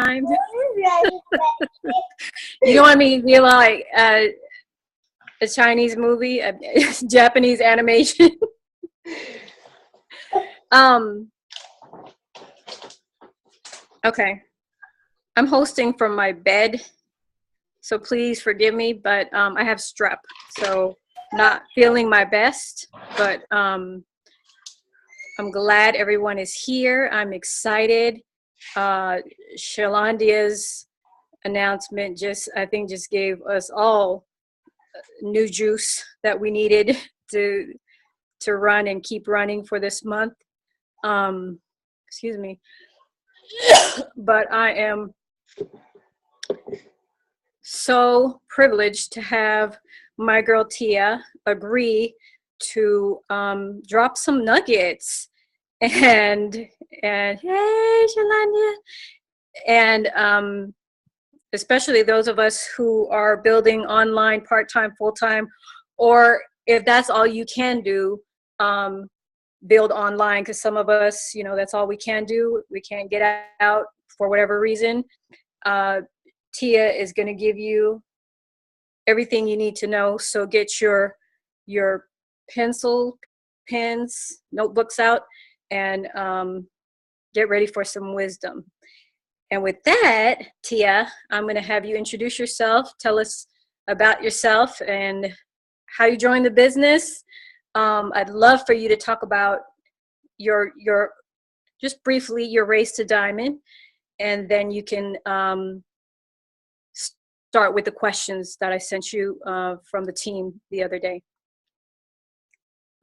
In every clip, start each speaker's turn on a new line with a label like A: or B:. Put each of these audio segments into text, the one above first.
A: time. You don't want me to be like a Chinese movie, a Japanese animation. Okay. I'm hosting from my bed, so please forgive me, but I have strep, so not feeling my best, but I'm glad everyone is here. I'm excited. Shalandia's announcement I think just gave us all new juice that we needed to run and keep running for this month. Excuse me. But I am so privileged to have my girl Tia agree to drop some nuggets and hey Shalandia, and especially those of us who are building online part-time, full-time, or if that's all you can do, build online, because some of us, that's all we can do. We can't get out for whatever reason. Tia is going to give you everything you need to know. So get your pencil, pens, notebooks out, and get ready for some wisdom. And with that, Tia, I'm going to have you introduce yourself. Tell us about yourself and how you joined the business. I'd love for you to talk about your just briefly your race to diamond, and then you can start with the questions that I sent you from the team the other day.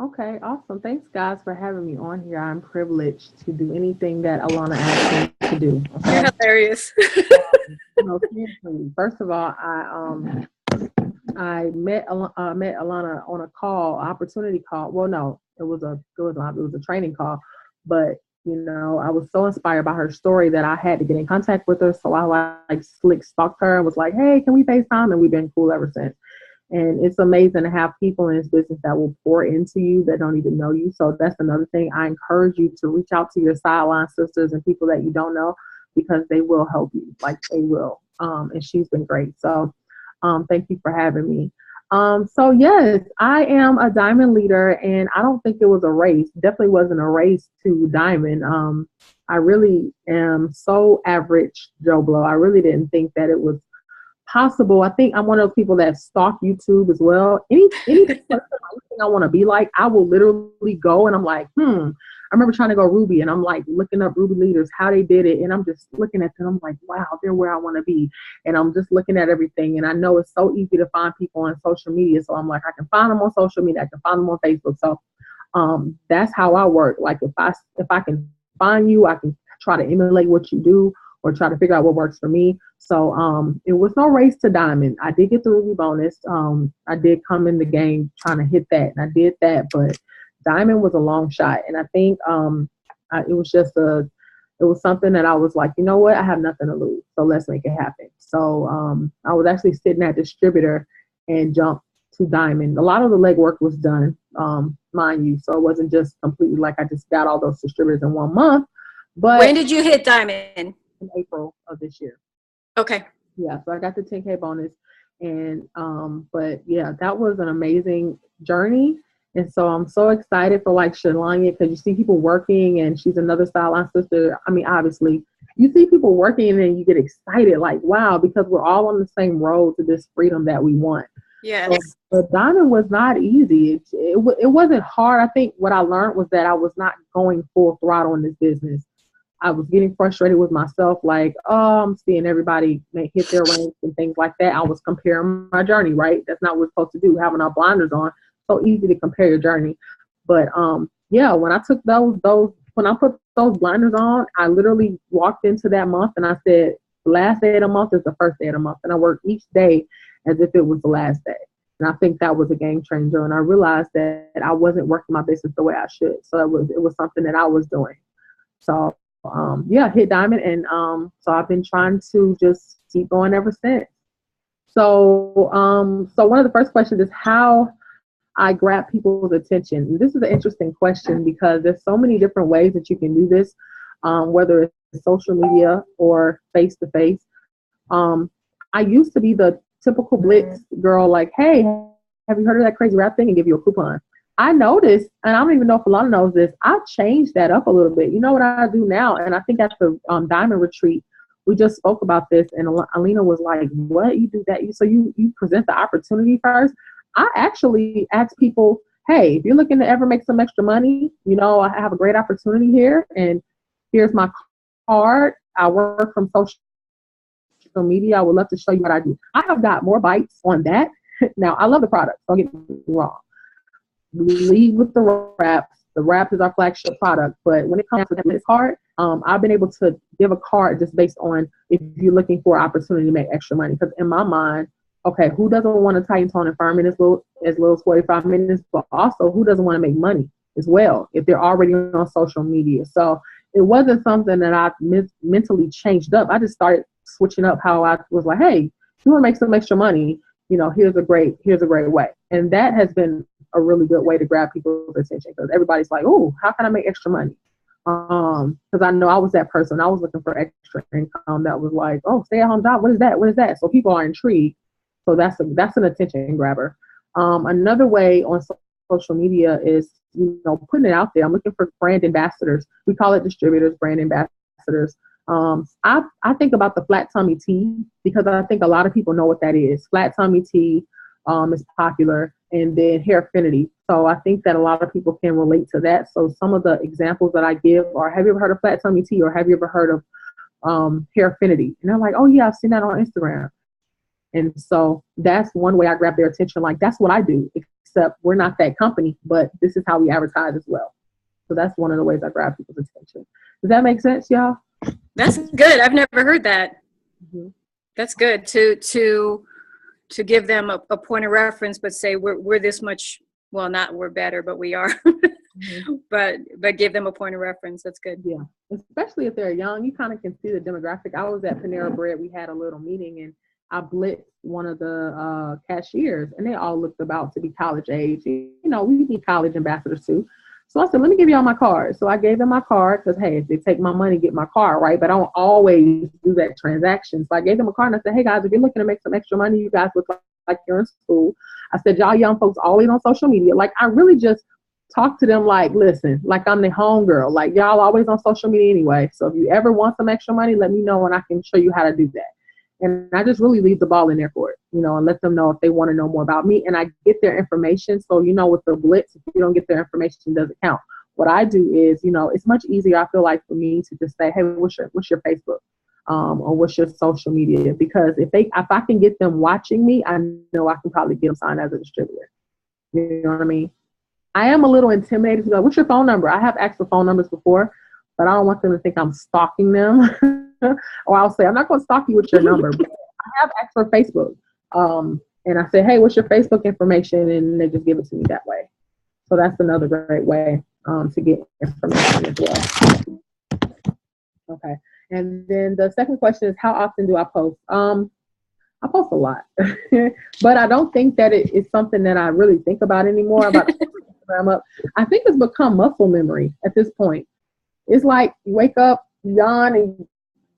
B: Okay, awesome. Thanks, guys, for having me on here. I'm privileged to do anything that Alana asked me to do. Okay?
A: You're hilarious.
B: Seriously. First of all, I met Alana on a call, opportunity call. Well, no, it was a training call, but I was so inspired by her story that I had to get in contact with her. So I slick stalked her and was like, "Hey, can we FaceTime?" And we've been cool ever since. And it's amazing to have people in this business that will pour into you that don't even know you. So that's another thing. I encourage you to reach out to your sideline sisters and people that you don't know, because they will help you. Like, they will. And she's been great. So thank you for having me. So yes, I am a diamond leader, and I don't think it was a race. Definitely wasn't a race to diamond. I really am so average Joe Blow. I really didn't think that it was possible. I think I'm one of those people that stalk YouTube as well. Anything I want to be like, I will literally go and I'm like, I remember trying to go Ruby, and I'm like looking up Ruby leaders, how they did it, and I'm just looking at them. I'm like, wow, they're where I want to be. And I'm just looking at everything, and I know it's so easy to find people on social media. So I'm like, I can find them on social media, I can find them on Facebook. So that's how I work. Like, if I can find you, I can try to emulate what you do or try to figure out what works for me. So it was no race to diamond. I did get the Ruby bonus. I did come in the game trying to hit that, and I did that, but diamond was a long shot. And I think it was something that I was like, you know what, I have nothing to lose, so let's make it happen. So I was actually sitting at distributor and jumped to diamond. A lot of the legwork was done, mind you, so it wasn't just completely like I just got all those distributors in 1 month. But
A: when did you hit diamond?
B: In April of this year.
A: Okay.
B: Yeah, so I got the 10K bonus, and but yeah, that was an amazing journey. And so I'm so excited for like Shalanya, because you see people working, and she's another sideline sister. I mean, obviously, you see people working and you get excited, like, wow, because we're all on the same road to this freedom that we want.
A: Yes.
B: So, but diamond was not easy. It wasn't hard. I think what I learned was that I was not going full throttle in this business. I was getting frustrated with myself, like, oh, I'm seeing everybody hit their ranks and things like that. I was comparing my journey, right? That's not what we're supposed to do, having our blinders on. So easy to compare your journey. But yeah, when I took when I put those blinders on, I literally walked into that month and I said, the last day of the month is the first day of the month. And I worked each day as if it was the last day. And I think that was a game changer. And I realized that I wasn't working my business the way I should. So it was something that I was doing. So yeah, hit diamond. And so I've been trying to just keep going ever since. So one of the first questions is how I grab people's attention. And this is an interesting question because there's so many different ways that you can do this, whether it's social media or face to face. I used to be the typical blitz girl, like, hey, have you heard of that crazy rap thing, and give you a coupon. I noticed, and I don't even know if Alana knows this, I changed that up a little bit. You know what I do now? And I think at the Diamond Retreat, we just spoke about this, and Alina was like, what, you do that? So you present the opportunity first. I actually ask people, hey, if you're looking to ever make some extra money, you know, I have a great opportunity here, and here's my card. I work from social media. I would love to show you what I do. I have got more bites on that. Now, I love the product. Don't get me wrong. We lead with the wraps. The wrap is our flagship product. But when it comes to this card, I've been able to give a card just based on if you're looking for an opportunity to make extra money. Because in my mind, okay, who doesn't want to tighten, tone, and firm in as little as 45 minutes? But also, who doesn't want to make money as well if they're already on social media? So it wasn't something that I mentally changed up. I just started switching up how I was like, hey, you want to make some extra money? You know, here's a great way. And that has been a really good way to grab people's attention, because everybody's like, oh, how can I make extra money? Because I know I was that person. I was looking for extra income that was like, oh, stay-at-home job. What is that? What is that? So people are intrigued. So that's an attention grabber. Another way on social media is, you know, putting it out there. I'm looking for brand ambassadors. We call it distributors, brand ambassadors. I think about the flat tummy tea, because I think a lot of people know what that is. Flat tummy tea is popular, and then hair affinity. So I think that a lot of people can relate to that. So some of the examples that I give are, have you ever heard of flat tummy tea, or have you ever heard of hair affinity? And they're like, oh yeah, I've seen that on Instagram. And so that's one way I grab their attention. Like, that's what I do, except we're not that company, but this is how we advertise as well. So that's one of the ways I grab people's attention. Does that make sense, y'all?
A: That's good. I've never heard that. Mm-hmm. That's good to give them a point of reference, but say we're this much. Well, not we're better, but we are. Mm-hmm. But give them a point of reference. That's good.
B: Yeah, especially if they're young, you kind of can see the demographic. I was at Panera Bread. We had a little meeting, and I blitzed one of the cashiers, and they all looked about to be college age. You know, we need college ambassadors too. So I said, let me give y'all my card. So I gave them my card, because, hey, if they take my money, get my card, right? But I don't always do that transaction. So I gave them a card, and I said, hey, guys, if you're looking to make some extra money, you guys look like you're in school. I said, y'all young folks always on social media. Like, I really just talk to them like, listen, like I'm the homegirl. Like, y'all always on social media anyway. So if you ever want some extra money, let me know, and I can show you how to do that. And I just really leave the ball in there for it, you know, and let them know if they want to know more about me. And I get their information. So, you know, with the blitz, if you don't get their information, it doesn't count. What I do is, you know, it's much easier, I feel like, for me to just say, hey, what's your Facebook? Or what's your social media? Because if I can get them watching me, I know I can probably get them signed as a distributor. You know what I mean? I am a little intimidated to go, what's your phone number? I have asked for phone numbers before, but I don't want them to think I'm stalking them. Or I'll say, I'm not going to stalk you with your number. But I have asked for Facebook. And I say, hey, what's your Facebook information? And they just give it to me that way. So that's another great way to get information as well. Okay. And then the second question is, how often do I post? I post a lot, but I don't think that it is something that I really think about anymore. I think it's become muscle memory at this point. It's like you wake up, yawn, and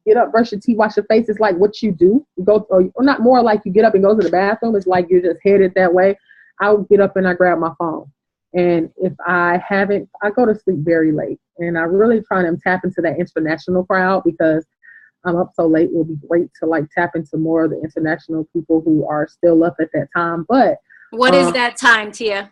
B: get up, brush your teeth, wash your face. It's like what you do. You go, or not more like you get up and go to the bathroom. It's like you're just headed that way. I'll get up and I grab my phone. And if I haven't, I go to sleep very late. And I really try to tap into that international crowd, because I'm up so late. It will be great to like tap into more of the international people who are still up at that time. But
A: what is that time, Tia?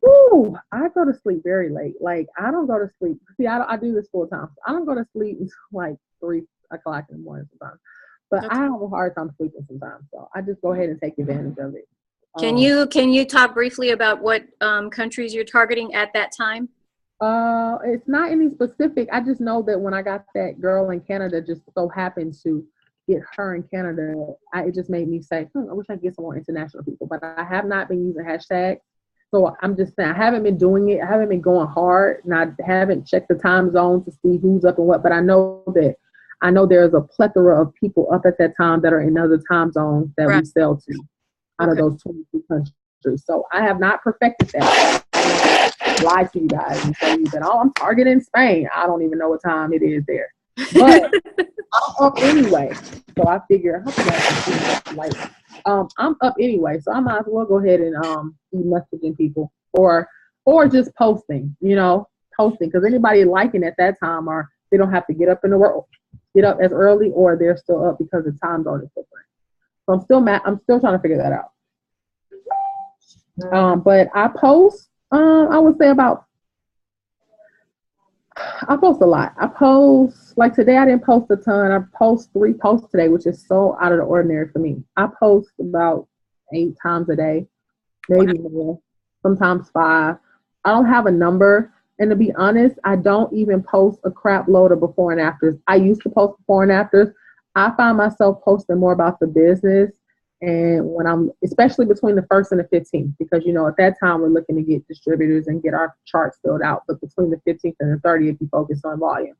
B: Ooh, I go to sleep very late. Like, I don't go to sleep. See, I do this full time. I don't go to sleep until like 3 o'clock in the morning sometimes. But okay. I have a hard time sleeping sometimes. So I just go ahead and take advantage of it.
A: Can you talk briefly about what countries you're targeting at that time?
B: It's not any specific. I just know that when I got that girl in Canada, just so happened to get her in Canada, it just made me say, I wish I could get some more international people. But I have not been using hashtags. So I'm just saying, I haven't been doing it. I haven't been going hard, and I haven't checked the time zone to see who's up and what. But I know there's a plethora of people up at that time that are in other time zones that we sell to out of those 22 countries. So I have not perfected that. I lie to you guys and tell you that, I'm targeting Spain. I don't even know what time it is there. But I'm up anyway. So I figure, how can I do, like, I'm up anyway, so I might as well go ahead and be messaging people or just posting, posting, because anybody liking at that time, or they don't have to get up in the world, get up as early, or they're still up because the time zone is different. So I'm still trying to figure that out. But I post, I would say I post a lot. I post, like today I didn't post a ton. I post 3 posts today, which is so out of the ordinary for me. I post about 8 times a day, maybe more, sometimes 5. I don't have a number. And to be honest, I don't even post a crap load of before and afters. I used to post before and afters. I find myself posting more about the business, and when especially between the 1st and the 15th, because, at that time we're looking to get distributors and get our charts filled out. But between the 15th and the 30th, you focus on volume.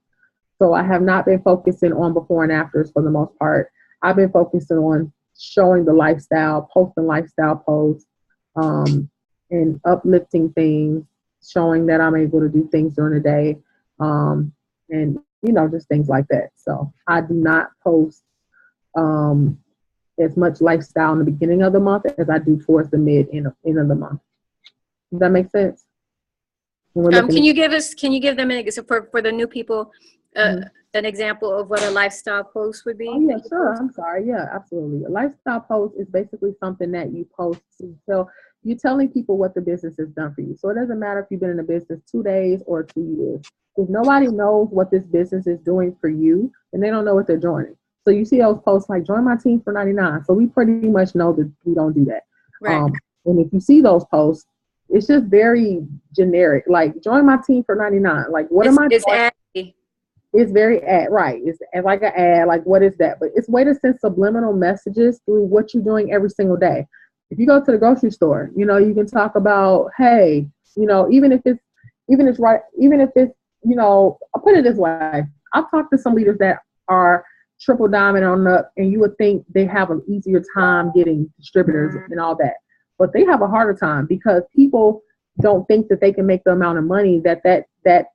B: So I have not been focusing on before and afters for the most part. I've been focusing on showing the lifestyle, posting lifestyle posts, and uplifting things, showing that I'm able to do things during the day, and, just things like that. So I do not post as much lifestyle in the beginning of the month as I do towards the end of the month. Does that make sense?
A: Can you give them an example for the new people, an example of what a lifestyle post would be?
B: Oh, yeah, sure. I'm sorry. Yeah, absolutely. A lifestyle post is basically something that you post to tell, you're telling people what the business has done for you. So it doesn't matter if you've been in the business 2 days or 2 years. If nobody knows what this business is doing for you, then they don't know what they're joining. So you see those posts like, join my team for $99. So we pretty much know that we don't do that.
A: Right.
B: And if you see those posts, it's just very generic. Like, join my team for $99. Like, what am I doing? It's very ad, right. It's like an ad, like, what is that? But it's a way to send subliminal messages through what you're doing every single day. If you go to the grocery store, you can talk about, hey, even if it's, I'll put it this way. I've talked to some leaders that are triple diamond on up, and you would think they have an easier time getting distributors and all that. But they have a harder time because people don't think that they can make the amount of money that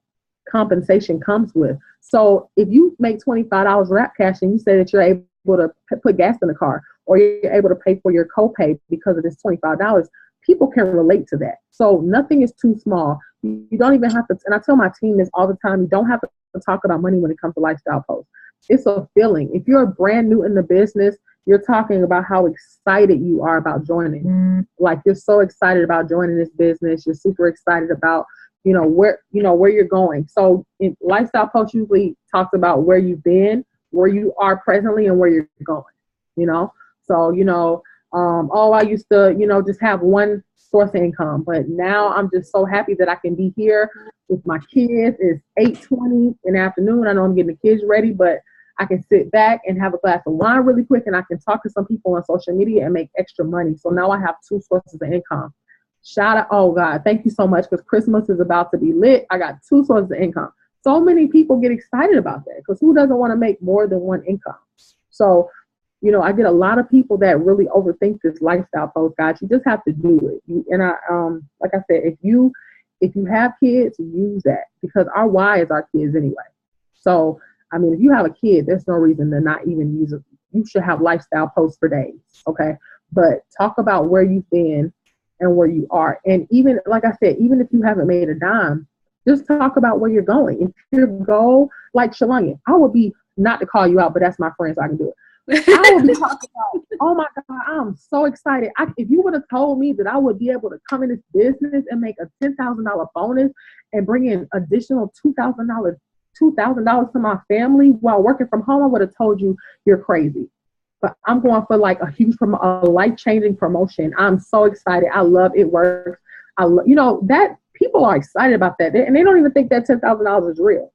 B: compensation comes with. So if you make $25 wrap cash and you say that you're able to put gas in the car, or you're able to pay for your copay because of this $25, people can relate to that. So nothing is too small. You don't even have to, and I tell my team this all the time, you don't have to talk about money when it comes to lifestyle posts. It's a feeling. If you're brand new in the business, you're talking about how excited you are about joining. Like, you're so excited about joining this business. You're super excited about, where you're going. So in lifestyle post usually talks about where you've been, where you are presently, and where you're going, So, I used to, just have one source of income, but now I'm just so happy that I can be here with my kids. It's 8:20 in the afternoon. I know I'm getting the kids ready, but I can sit back and have a glass of wine really quick, and I can talk to some people on social media and make extra money. So now I have 2 sources of income. Shout out, oh God, thank you so much, because Christmas is about to be lit. I got 2 sources of income. So many people get excited about that, because who doesn't want to make more than one income? So, I get a lot of people that really overthink this lifestyle post, guys. You just have to do it. Like I said, if you have kids, use that, because our why is our kids anyway. So, if you have a kid, there's no reason to not even use it. You should have lifestyle posts for days, okay? But talk about where you've been and where you are. And even, like I said, even if you haven't made a dime, just talk about where you're going. If your goal, like Shalanya, I would be, not to call you out, but that's my friend, so I can do it. I would be talking about, oh my God, I'm so excited. If you would have told me that I would be able to come in this business and make a $10,000 bonus and bring in additional $2,000 to my family while working from home, I would have told you you're crazy. But I'm going for like a life-changing promotion. I'm so excited. I love it. Works. That people are excited about that, and they don't even think that $10,000 is real.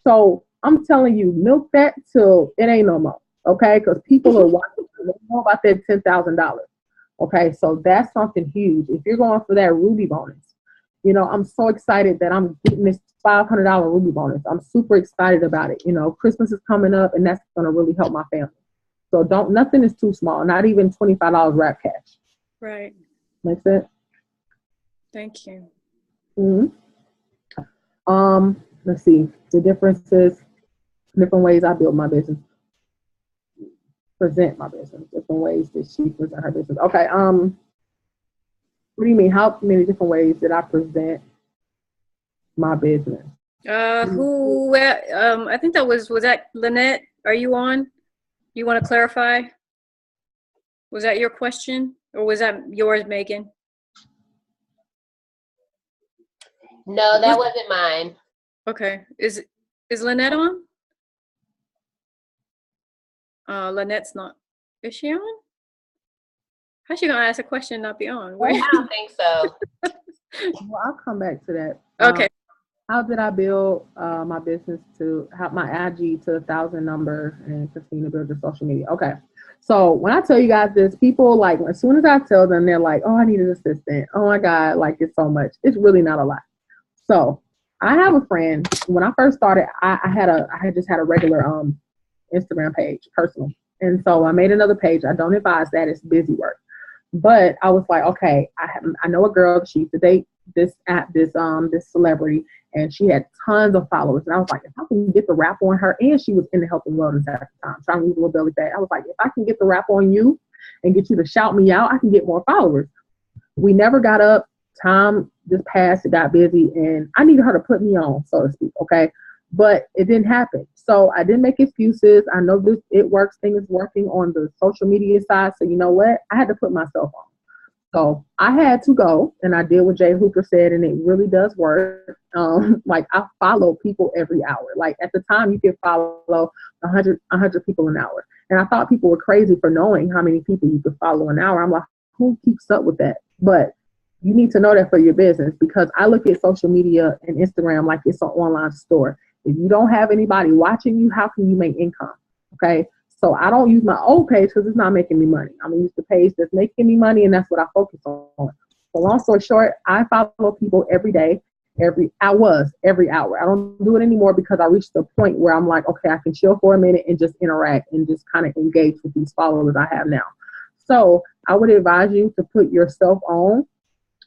B: So I'm telling you, milk that till it ain't no more. Okay, because people are watching. They know about that $10,000. Okay, so that's something huge. If you're going for that Ruby bonus, I'm so excited that I'm getting this $500 Ruby bonus. I'm super excited about it. Christmas is coming up, and that's going to really help my family. So nothing is too small. Not even $25 wrap cash.
A: Right.
B: Makes sense.
A: Thank you.
B: Mm-hmm. Let's see the differences. different ways I build my business, present my business, different ways that she present her business. Okay. What do you mean? How many different ways did I present my business?
A: I think was that Lynette? Are you on? You want to clarify? Was that your question, or was that yours, Megan?
C: No, that wasn't mine.
A: Okay. Is Lynette on? Lynette's not. Is she on? How's she gonna ask a question and not be on?
C: I don't think so.
B: Well, I'll come back to that.
A: Okay.
B: How did I build my business to have my IG to 1,000 number and continue to build your social media? Okay. So when I tell you guys this, people like, as soon as I tell them, they're like, oh, I need an assistant. Oh my God, like it's so much. It's really not a lot. So I have a friend. When I first started, I had just had a regular Instagram page, personal. And so I made another page. I don't advise that. It's busy work. But I was like, okay, I know a girl. She used to date this celebrity, and she had tons of followers. And I was like, if I can get the rap on her, and she was in the health and wellness at the time, trying to lose a little belly fat. I was like, if I can get the rap on you and get you to shout me out, I can get more followers. We never got up. Time just passed. It got busy, and I needed her to put me on, so to speak. Okay. But it didn't happen. So I didn't make excuses. I know this It Works thing is working on the social media side. So you know what? I had to put myself on. So I had to go, and I did what Jay Hooper said, and it really does work. Like I follow people every hour. Like at the time, you could follow 100 people an hour. And I thought people were crazy for knowing how many people you could follow an hour. I'm like, who keeps up with that? But you need to know that for your business, because I look at social media and Instagram like it's an online store. If you don't have anybody watching you, how can you make income? Okay. So I don't use my old page because it's not making me money. I'm going to use the page that's making me money, and that's what I focus on. So long story short, I follow people every day, every hour. I don't do it anymore because I reached the point where I'm like, okay, I can chill for a minute and just interact and just kind of engage with these followers I have now. So I would advise you to put yourself on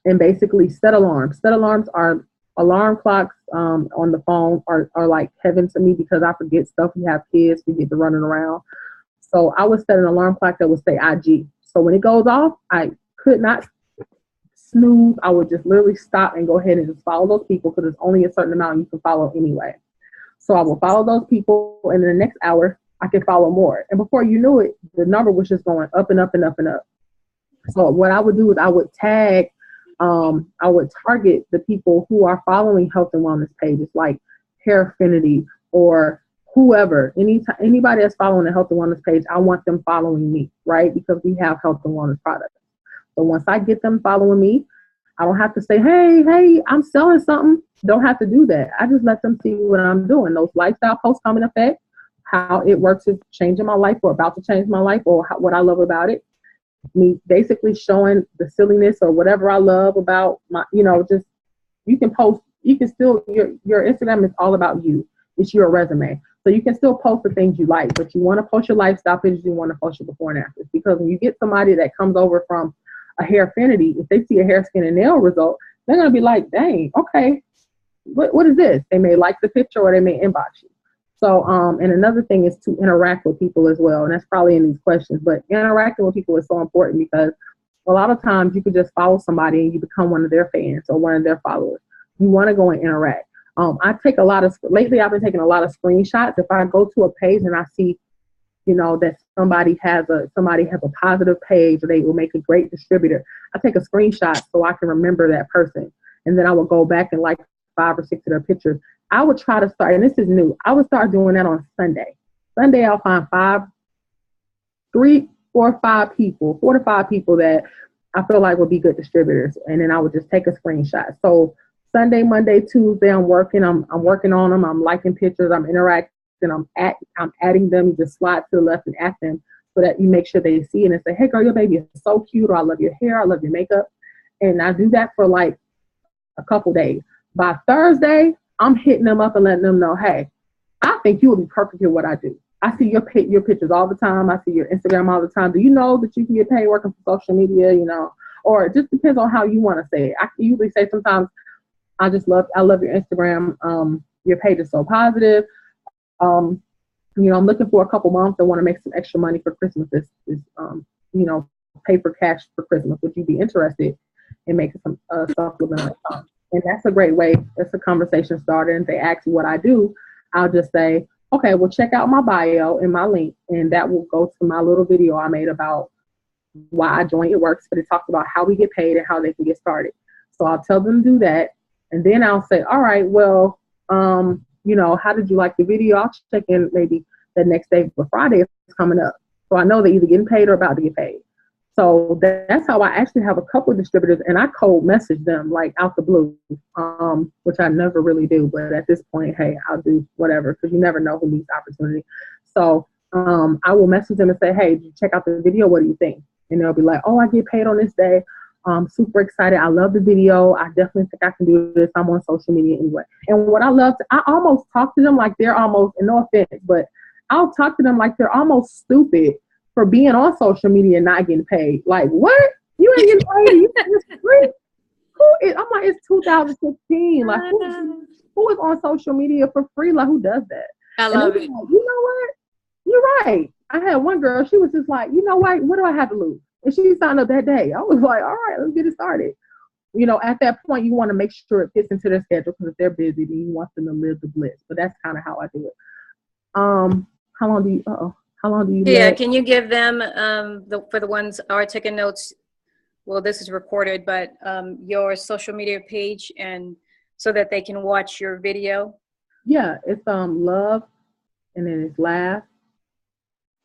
B: and basically set alarms. Set alarms are alarm clocks on the phone are like heaven to me, because I forget stuff. We have kids, we get to running around. So I would set an alarm clock that would say IG. So when it goes off, I could not snooze. I would just literally stop and go ahead and just follow those people, because there's only a certain amount you can follow anyway. So I will follow those people, and in the next hour, I can follow more. And before you knew it, the number was just going up and up and up and up. So what I would do is I would target the people who are following health and wellness pages like Hair Affinity or whoever, anybody that's following the health and wellness page. I want them following me, right? Because we have health and wellness products. So once I get them following me, I don't have to say, hey, I'm selling something. Don't have to do that. I just let them see what I'm doing. Those lifestyle posts come in effect, how it works is changing my life or about to change my life, or what I love about it. Me basically showing the silliness or whatever I love about my, just, you can post, you can still, your Instagram is all about you. It's your resume. So you can still post the things you like, but you want to post your lifestyle pictures, you want to post your before and afters, because when you get somebody that comes over from a Hair Affinity, if they see a hair, skin, and nail result, they're going to be like, dang, okay, what is this? They may like the picture or they may inbox you. So, and another thing is to interact with people as well. And that's probably in these questions, but interacting with people is so important, because a lot of times you could just follow somebody and you become one of their fans or one of their followers. You want to go and interact. Lately I've been taking a lot of screenshots. If I go to a page and I see, that somebody has a positive page, or they will make a great distributor, I take a screenshot so I can remember that person. And then I will go back and like 5 or 6 of their pictures. I would try to start, and this is new, I would start doing that on Sunday. Sunday, I'll find 4 or 5 people, 4 to 5 people that I feel like would be good distributors. And then I would just take a screenshot. So Sunday, Monday, Tuesday, I'm working on them. I'm liking pictures. I'm interacting. I'm adding them. You just slide to the left and at them, so that you make sure they see it and say, hey girl, your baby is so cute, or I love your hair, I love your makeup. And I do that for like a couple days. By Thursday, I'm hitting them up and letting them know, hey, I think you will be perfect at what I do. I see your pictures all the time. I see your Instagram all the time. Do you know that you can get paid working for social media, or it just depends on how you want to say it. I can usually say sometimes, I love your Instagram. Your page is so positive. I'm looking for a couple moms that want to make some extra money for Christmas. You know, pay for cash for Christmas. Would you be interested in making some supplemental income? And that's a great way. It's a conversation starter. And if they ask me what I do, I'll just say, okay, well, check out my bio and my link, and that will go to my little video I made about why I joined It Works, but it talks about how we get paid and how they can get started. So I'll tell them to do that. And then I'll say, all right, well, how did you like the video? I'll check in maybe the next day, for Friday is coming up. So I know they're either getting paid or about to get paid. So that's how I actually have a couple of distributors, and I cold message them like out the blue, which I never really do. But at this point, hey, I'll do whatever, because you never know who needs opportunity. So I will message them and say, hey, did you check out the video? What do you think? And they'll be like, oh, I get paid on this day. I'm super excited. I love the video. I definitely think I can do this. I'm on social media anyway. And what I love, I almost talk to them like they're almost, and no offense, but I'll talk to them like they're almost stupid for being on social media and not getting paid. Like, what? You ain't getting paid? You think it's free? I'm like, it's 2016. Like, who is on social media for free? Like, who does that?
A: I love it.
B: Like, you know what? You're right. I had one girl, she was just like, you know what do I have to lose? And she signed up that day. I was like, all right, let's get it started. At that point, you want to make sure it fits into their schedule, because if they're busy, then you want them to live the bliss. But that's kind of how I do it. How long do you
A: Yeah, can you give them, for the ones who are taking notes, well, this is recorded, but your social media page, and so that they can watch your video?
B: Yeah, it's love, and then it's laugh,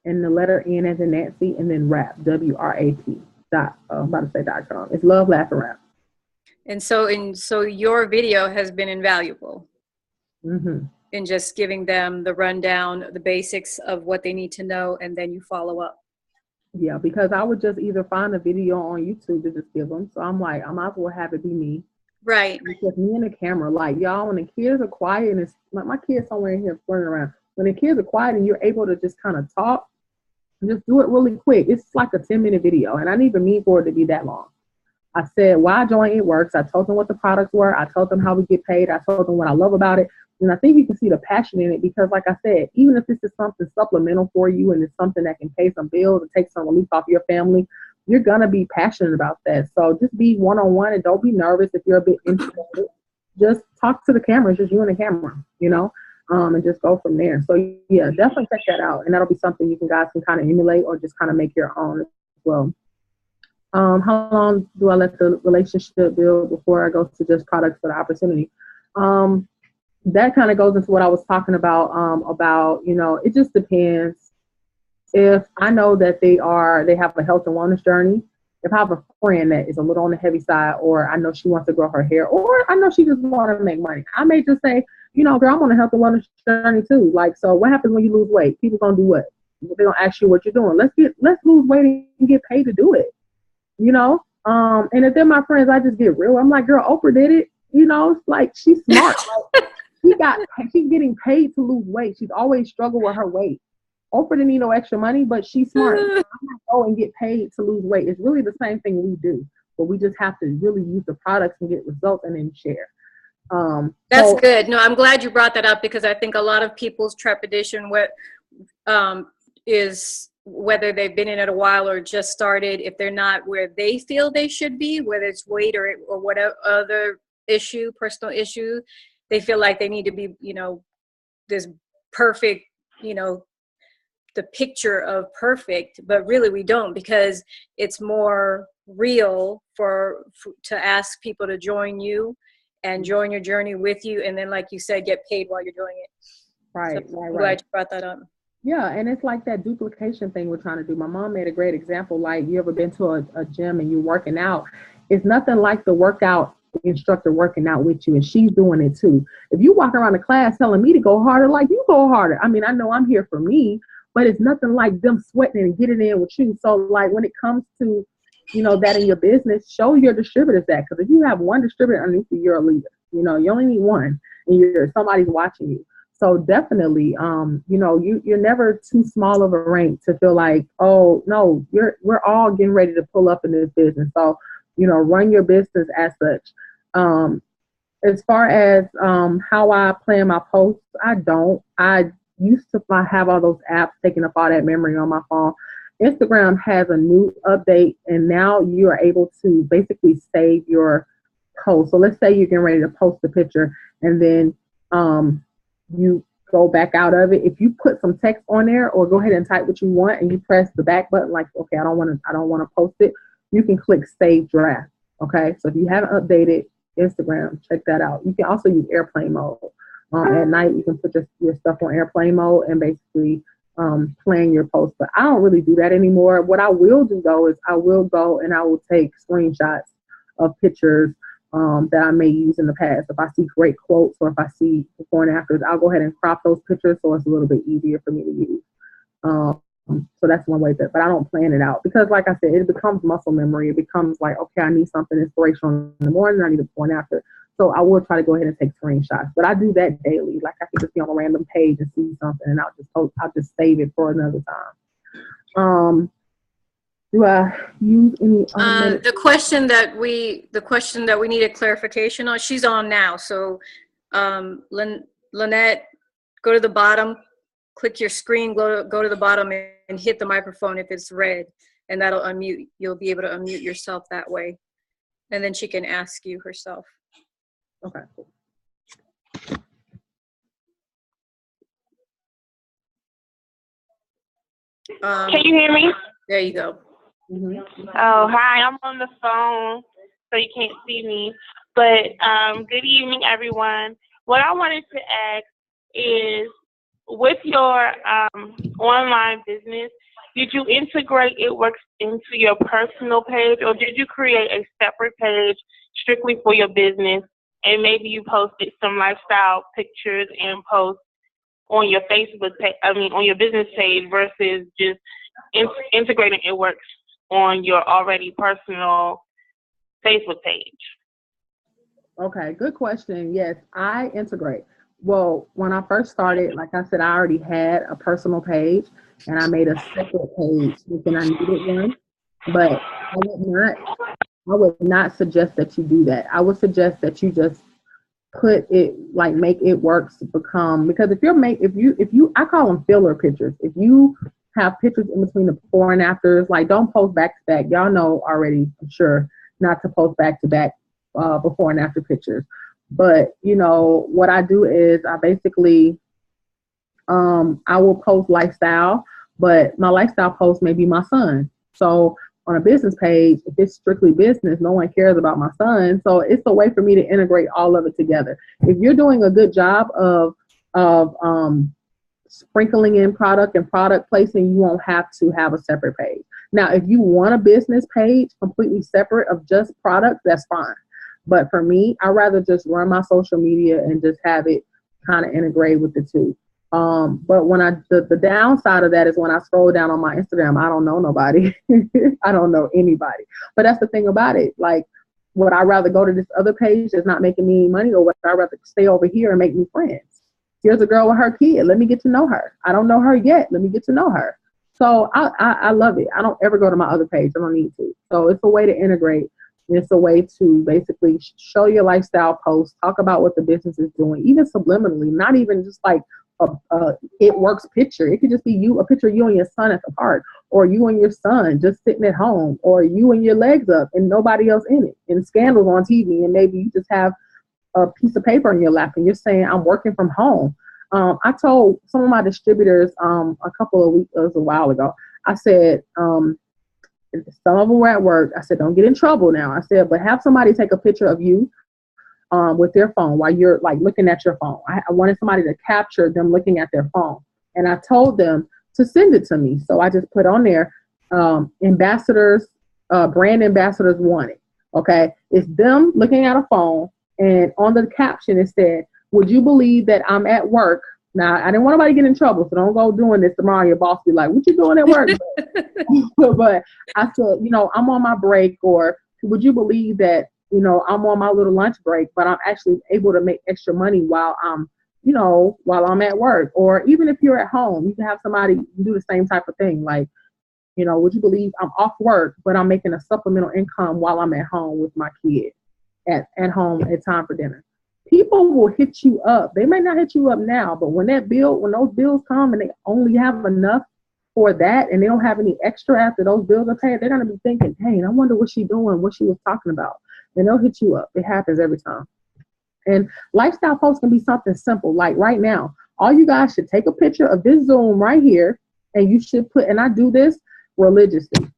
B: and the letter N as in Nancy, and then rap, WRAP. I'm about to say .com. It's love, laugh, and rap.
A: And so your video has been invaluable.
B: Mm-hmm.
A: In just giving them the rundown, the basics of what they need to know, and then you follow up.
B: Yeah, because I would just either find a video on YouTube to just give them. So I'm like, I might as well have it be me.
A: Right.
B: Because me and the camera, like, y'all, when the kids are quiet, and it's like my kids somewhere in here running around. When the kids are quiet and you're able to just kind of talk, just do it really quick. It's like a 10-minute video, and I didn't even mean for it to be that long. I said, why I joined It Works. I told them what the products were. I told them how we get paid. I told them what I love about it. And I think you can see the passion in it, because, like I said, even if this is something supplemental for you and it's something that can pay some bills and take some relief off your family, you're going to be passionate about that. So just be one-on-one, and don't be nervous if you're a bit introverted. Just talk to the camera. It's just you and the camera, and just go from there. So, yeah, definitely check that out. And that'll be something you guys can kind of emulate or just kind of make your own as well. How long do I let the relationship build before I go to just products for the opportunity? That kind of goes into what I was talking about, it just depends. If I know that they have a health and wellness journey, if I have a friend that is a little on the heavy side, or I know she wants to grow her hair, or I know she just wants to make money, I may just say, girl, I'm on a health and wellness journey too. Like, so what happens when you lose weight? People gonna do what? They're gonna ask you what you're doing. Let's lose weight and get paid to do it. And if they're my friends, I just get real. I'm like, girl, Oprah did it. It's like, she's smart. She's getting paid to lose weight. She's always struggled with her weight. Oprah didn't need no extra money, but she's smart. I'm not go and get paid to lose weight. It's really the same thing we do, but we just have to really use the products and get results and then share.
A: That's good. No, I'm glad you brought that up, because I think a lot of people's trepidation is whether they've been in it a while or just started, if they're not where they feel they should be, whether it's weight or whatever other personal issue, they feel like they need to be, this perfect, the picture of perfect, but really we don't, because it's more real to ask people to join you and join your journey with you, and then, like you said, get paid while you're doing it.
B: Right.
A: So I'm glad you brought that up.
B: Yeah, and it's like that duplication thing we're trying to do. My mom made a great example. Like, you ever been to a gym and you're working out? It's nothing like the workout instructor working out with you, and she's doing it too. If you walk around the class telling me to go harder, like, you go harder. I mean, I know I'm here for me, but it's nothing like them sweating and getting in with you. So, like, when it comes to, that in your business, show your distributors that. Because if you have one distributor underneath you, you're a leader. You only need one, and somebody's watching you. So definitely, you're never too small of a rank to feel like, oh no, we're all getting ready to pull up in this business. So, run your business as such. As far as how I plan my posts, I used to have all those apps taking up all that memory on my phone. Instagram has a new update, and now you are able to basically save your post. So let's say you're getting ready to post a picture, and then you go back out of it. If you put some text on there, or go ahead and type what you want, and you press the back button, like, okay, I don't want to post it. You can click Save Draft. Okay, so if you haven't updated Instagram, check that out. You can also use airplane mode. At night, you can put your stuff on airplane mode and basically plan your post. But I don't really do that anymore. What I will do, though, is I will go and I will take screenshots of pictures that I may use in the past. If I see great quotes, or if I see before and afters, I'll go ahead and crop those pictures so it's a little bit easier for me to use. So that's one way but I don't plan it out, because like I said, it becomes muscle memory. It becomes like, okay, I need something inspirational in the morning, I need a before and after. So I will try to go ahead and take screenshots, but I do that daily. Like, I could just be on a random page and see something, and I'll just save it for another time. Do I use any
A: the question that we need a clarification on, she's on now. So Lynette, go to the bottom, click your screen, go to the bottom and hit the microphone if it's red, and that'll unmute. You'll be able to unmute yourself that way, and then she can ask you herself.
B: Okay, cool.
D: Can you hear me?
A: There you go.
B: Mm-hmm.
D: Oh, hi. I'm on the phone, so you can't see me. But good evening, everyone. What I wanted to ask is, with your online business, did you integrate It Works into your personal page, or did you create a separate page strictly for your business? And maybe you posted some lifestyle pictures and posts on your Facebook page, on your business page, versus just integrating It Works on your already personal Facebook page.
B: Okay, good question. Yes, I integrate. Well, when I first started, like I said, I already had a personal page, and I made a separate page thinking I needed one. But I would not suggest that you do that. I would suggest that you just put it, like, make It Works become, because if you I call them filler pictures. If you have pictures in between the before and afters, like, don't post back to back. Y'all know already, I'm sure, not to post back to back before and after pictures. But what I do is I basically I will post lifestyle, but my lifestyle post may be my son. So on a business page, if it's strictly business, no one cares about my son. So it's a way for me to integrate all of it together. If you're doing a good job of sprinkling in product and product placing, you won't have to have a separate page. Now, if you want a business page completely separate of just product, that's fine. But for me, I'd rather just run my social media and just have it kind of integrate with the two. But when the downside of that is when I scroll down on my Instagram, I don't know nobody. I don't know anybody. But that's the thing about it. Like, would I rather go to this other page that's not making me any money, or would I rather stay over here and make new friends? Here's a girl with her kid. Let me get to know her. I don't know her yet. Let me get to know her. So I love it. I don't ever go to my other page. I don't need to. So it's a way to integrate. It's a way to basically show your lifestyle posts, talk about what the business is doing, even subliminally, not even just like It Works picture. It could just be a picture of you and your son at the park, or you and your son just sitting at home, or you and your legs up and nobody else in it, and scandals on TV, and maybe you just have a piece of paper in your lap and you're saying, I'm working from home. I told some of my distributors a while ago, I said, some of them were at work. I said, don't get in trouble now. I said, but have somebody take a picture of you with their phone while you're like looking at your phone. I wanted somebody to capture them looking at their phone. And I told them to send it to me. So I just put on there, ambassadors, brand ambassadors wanted. Okay. It's them looking at a phone, and on the caption it said, would you believe that I'm at work? Now, I didn't want nobody to get in trouble, so don't go doing this tomorrow. Your boss be like, what you doing at work? But I said, I'm on my break, or would you believe that, I'm on my little lunch break, but I'm actually able to make extra money while I'm at work. Or even if you're at home, you can have somebody do the same type of thing. Like, would you believe I'm off work, but I'm making a supplemental income while I'm at home with my kid at home at time for dinner. people will hit you up. They may not hit you up now, but when those bills come and they only have enough for that and they don't have any extra after those bills are paid, they're going to be thinking, hey, I wonder what she's doing, what she was talking about. And they'll hit you up. It happens every time. And lifestyle posts can be something simple. Like right now, all you guys should take a picture of this Zoom right here, and you should put, and I do this religiously.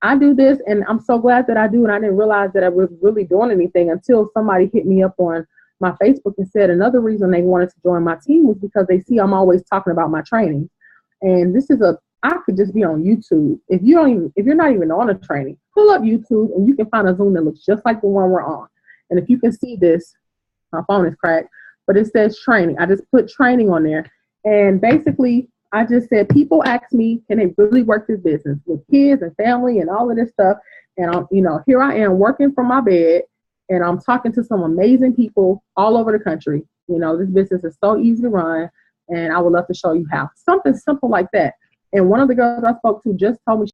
B: I do this, and I'm so glad that I do, and I didn't realize that I was really doing anything until somebody hit me up on my Facebook and said another reason they wanted to join my team was because they see I'm always talking about my training. And this is I could just be on YouTube. If you're not even on a training, pull up YouTube and you can find a Zoom that looks just like the one we're on. And if you can see this, my phone is cracked, but it says training. I just put training on there. And basically, I just said, people ask me, can they really work this business with kids and family and all of this stuff? And here I am working from my bed, and I'm talking to some amazing people all over the country. This business is so easy to run, and I would love to show you how. Something simple like that. And one of the girls I spoke to just told me